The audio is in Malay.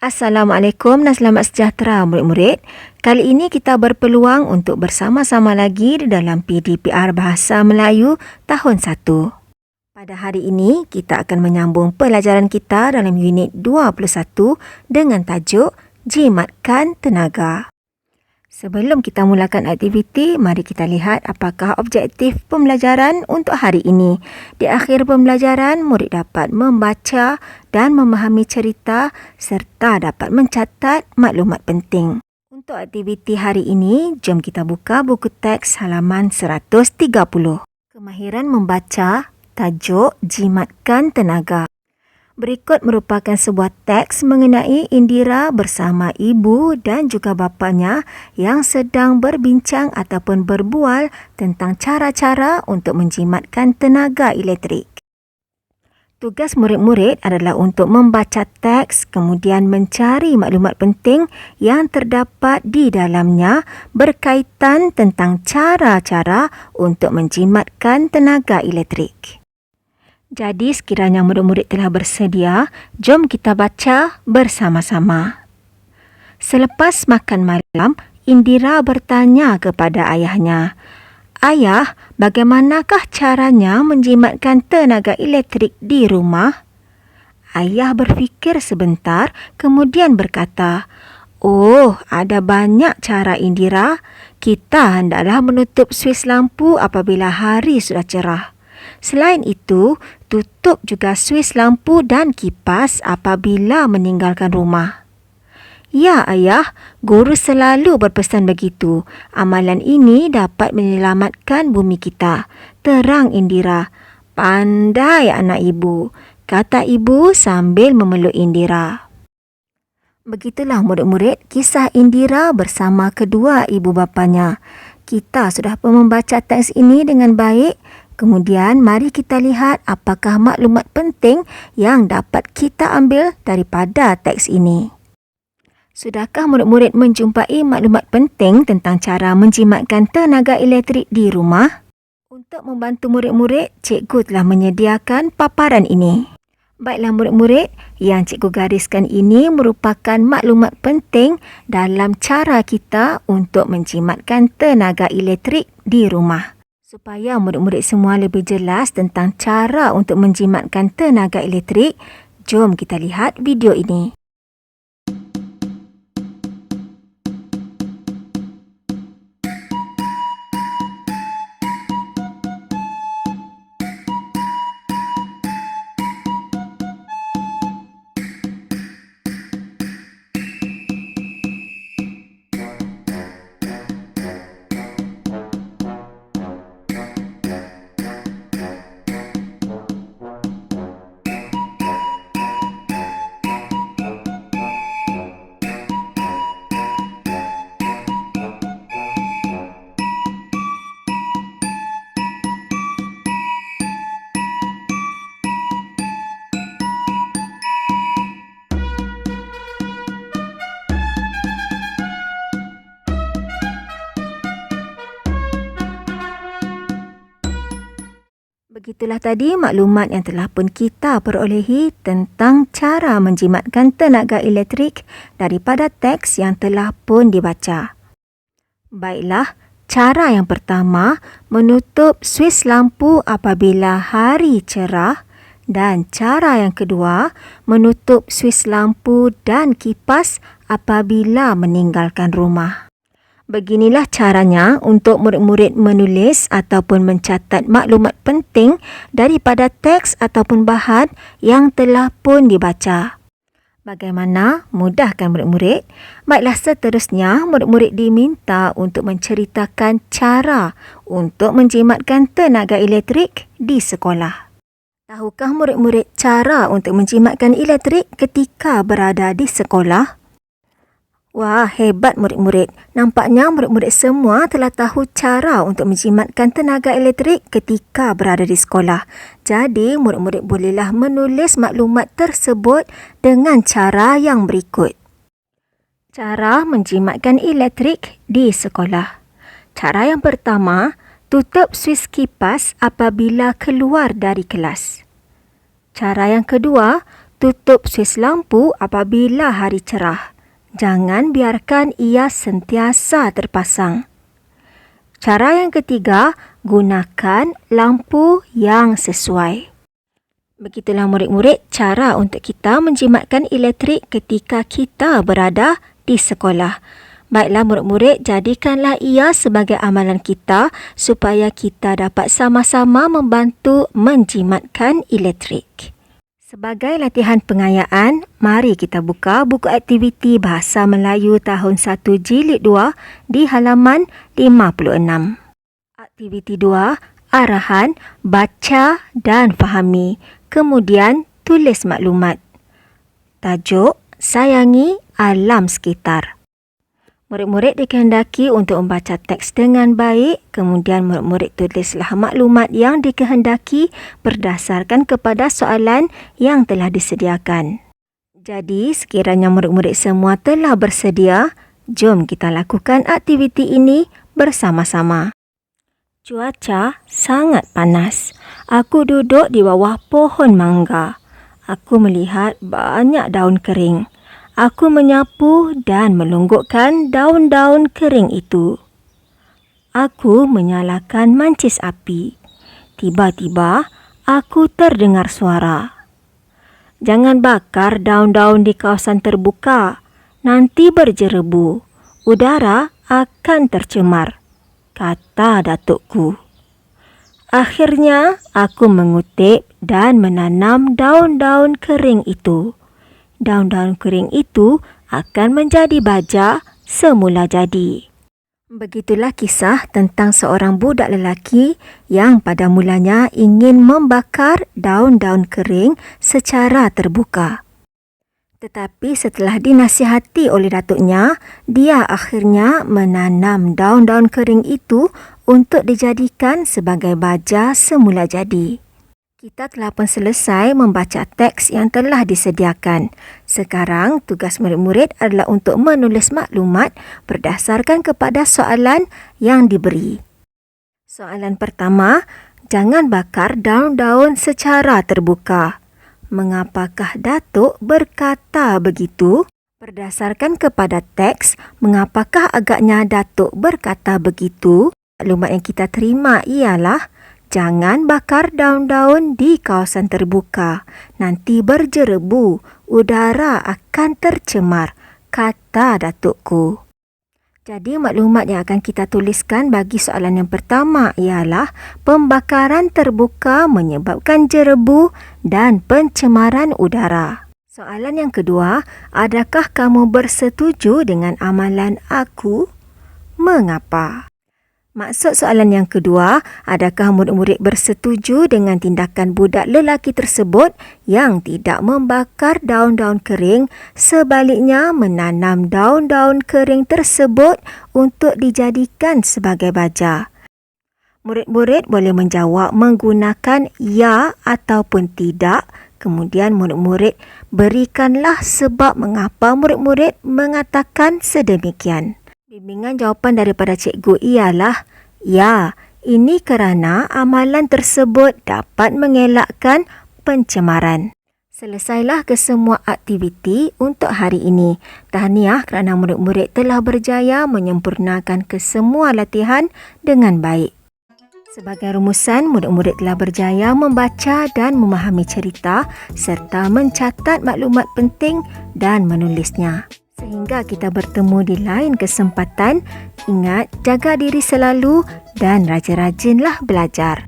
Assalamualaikum dan selamat sejahtera murid-murid. Kali ini kita berpeluang untuk bersama-sama lagi di dalam PDPR Bahasa Melayu tahun 1. Pada hari ini kita akan menyambung pelajaran kita dalam unit 21 dengan tajuk Jimatkan Tenaga. Sebelum kita mulakan aktiviti, mari kita lihat apakah objektif pembelajaran untuk hari ini. Di akhir pembelajaran, murid dapat membaca dan memahami cerita serta dapat mencatat maklumat penting. Untuk aktiviti hari ini, jom kita buka buku teks halaman 130. Kemahiran membaca, tajuk Jimatkan Tenaga. Berikut merupakan sebuah teks mengenai Indira bersama ibu dan juga bapanya yang sedang berbincang ataupun berbual tentang cara-cara untuk menjimatkan tenaga elektrik. Tugas murid-murid adalah untuk membaca teks kemudian mencari maklumat penting yang terdapat di dalamnya berkaitan tentang cara-cara untuk menjimatkan tenaga elektrik. Jadi sekiranya murid-murid telah bersedia, jom kita baca bersama-sama. Selepas makan malam, Indira bertanya kepada ayahnya, "Ayah, bagaimanakah caranya menjimatkan tenaga elektrik di rumah?" Ayah berfikir sebentar, kemudian berkata, "Oh, ada banyak cara Indira. Kita hendaklah menutup suis lampu apabila hari sudah cerah. Selain itu, tutup juga suis lampu dan kipas apabila meninggalkan rumah." "Ya, Ayah, guru selalu berpesan begitu. Amalan ini dapat menyelamatkan bumi kita," terang Indira. "Pandai anak ibu," kata ibu sambil memeluk Indira. Begitulah murid-murid kisah Indira bersama kedua ibu bapanya. Kita sudah pun membaca teks ini dengan baik. Kemudian mari kita lihat apakah maklumat penting yang dapat kita ambil daripada teks ini. Sudahkah murid-murid menjumpai maklumat penting tentang cara menjimatkan tenaga elektrik di rumah? Untuk membantu murid-murid, cikgu telah menyediakan paparan ini. Baiklah murid-murid, yang cikgu gariskan ini merupakan maklumat penting dalam cara kita untuk menjimatkan tenaga elektrik di rumah. Supaya murid-murid semua lebih jelas tentang cara untuk menjimatkan tenaga elektrik, jom kita lihat video ini. Begitulah tadi maklumat yang telah pun kita perolehi tentang cara menjimatkan tenaga elektrik daripada teks yang telah pun dibaca. Baiklah, cara yang pertama menutup suis lampu apabila hari cerah dan cara yang kedua menutup suis lampu dan kipas apabila meninggalkan rumah. Beginilah caranya untuk murid-murid menulis ataupun mencatat maklumat penting daripada teks ataupun bahan yang telah pun dibaca. Bagaimana? Mudah kan murid-murid? Baiklah, seterusnya murid-murid diminta untuk menceritakan cara untuk menjimatkan tenaga elektrik di sekolah. Tahukah murid-murid cara untuk menjimatkan elektrik ketika berada di sekolah? Wah, hebat murid-murid. Nampaknya murid-murid semua telah tahu cara untuk menjimatkan tenaga elektrik ketika berada di sekolah. Jadi, murid-murid bolehlah menulis maklumat tersebut dengan cara yang berikut. Cara menjimatkan elektrik di sekolah. Cara yang pertama, tutup suis kipas apabila keluar dari kelas. Cara yang kedua, tutup suis lampu apabila hari cerah. Jangan biarkan ia sentiasa terpasang. Cara yang ketiga, gunakan lampu yang sesuai. Begitulah murid-murid cara untuk kita menjimatkan elektrik ketika kita berada di sekolah. Baiklah murid-murid, jadikanlah ia sebagai amalan kita supaya kita dapat sama-sama membantu menjimatkan elektrik. Sebagai latihan pengayaan, mari kita buka buku aktiviti Bahasa Melayu tahun 1 jilid 2 di halaman 56. Aktiviti 2, arahan, baca dan fahami. Kemudian, tulis maklumat. Tajuk, sayangi alam sekitar. Murid-murid dikehendaki untuk membaca teks dengan baik, kemudian murid-murid tulislah maklumat yang dikehendaki berdasarkan kepada soalan yang telah disediakan. Jadi, sekiranya murid-murid semua telah bersedia, jom kita lakukan aktiviti ini bersama-sama. Cuaca sangat panas. Aku duduk di bawah pohon mangga. Aku melihat banyak daun kering. Aku menyapu dan melunggukkan daun-daun kering itu. Aku menyalakan mancis api. Tiba-tiba, aku terdengar suara. Jangan bakar daun-daun di kawasan terbuka. Nanti berjerebu. Udara akan tercemar, kata datukku. Akhirnya, aku mengutip dan menanam daun-daun kering itu. Daun-daun kering itu akan menjadi baja semula jadi. Begitulah kisah tentang seorang budak lelaki yang pada mulanya ingin membakar daun-daun kering secara terbuka. Tetapi setelah dinasihati oleh datuknya, dia akhirnya menanam daun-daun kering itu untuk dijadikan sebagai baja semula jadi. Kita telah pun selesai membaca teks yang telah disediakan. Sekarang, tugas murid-murid adalah untuk menulis maklumat berdasarkan kepada soalan yang diberi. Soalan pertama, jangan bakar daun-daun secara terbuka. Mengapakah Datuk berkata begitu? Berdasarkan kepada teks, mengapakah agaknya Datuk berkata begitu? Maklumat yang kita terima ialah, jangan bakar daun-daun di kawasan terbuka. Nanti berjerebu, udara akan tercemar, kata datukku. Jadi maklumat yang akan kita tuliskan bagi soalan yang pertama ialah pembakaran terbuka menyebabkan jerebu dan pencemaran udara. Soalan yang kedua, adakah kamu bersetuju dengan amalan aku? Mengapa? Maksud soalan yang kedua, adakah murid-murid bersetuju dengan tindakan budak lelaki tersebut yang tidak membakar daun-daun kering, sebaliknya menanam daun-daun kering tersebut untuk dijadikan sebagai baja? Murid-murid boleh menjawab menggunakan ya ataupun tidak. Kemudian murid-murid berikanlah sebab mengapa murid-murid mengatakan sedemikian. Bimbingan jawapan daripada cikgu ialah, ya, ini kerana amalan tersebut dapat mengelakkan pencemaran. Selesailah kesemua aktiviti untuk hari ini. Tahniah kerana murid-murid telah berjaya menyempurnakan kesemua latihan dengan baik. Sebagai rumusan, murid-murid telah berjaya membaca dan memahami cerita serta mencatat maklumat penting dan menulisnya. Sehingga kita bertemu di lain kesempatan, ingat jaga diri selalu dan rajin-rajinlah belajar.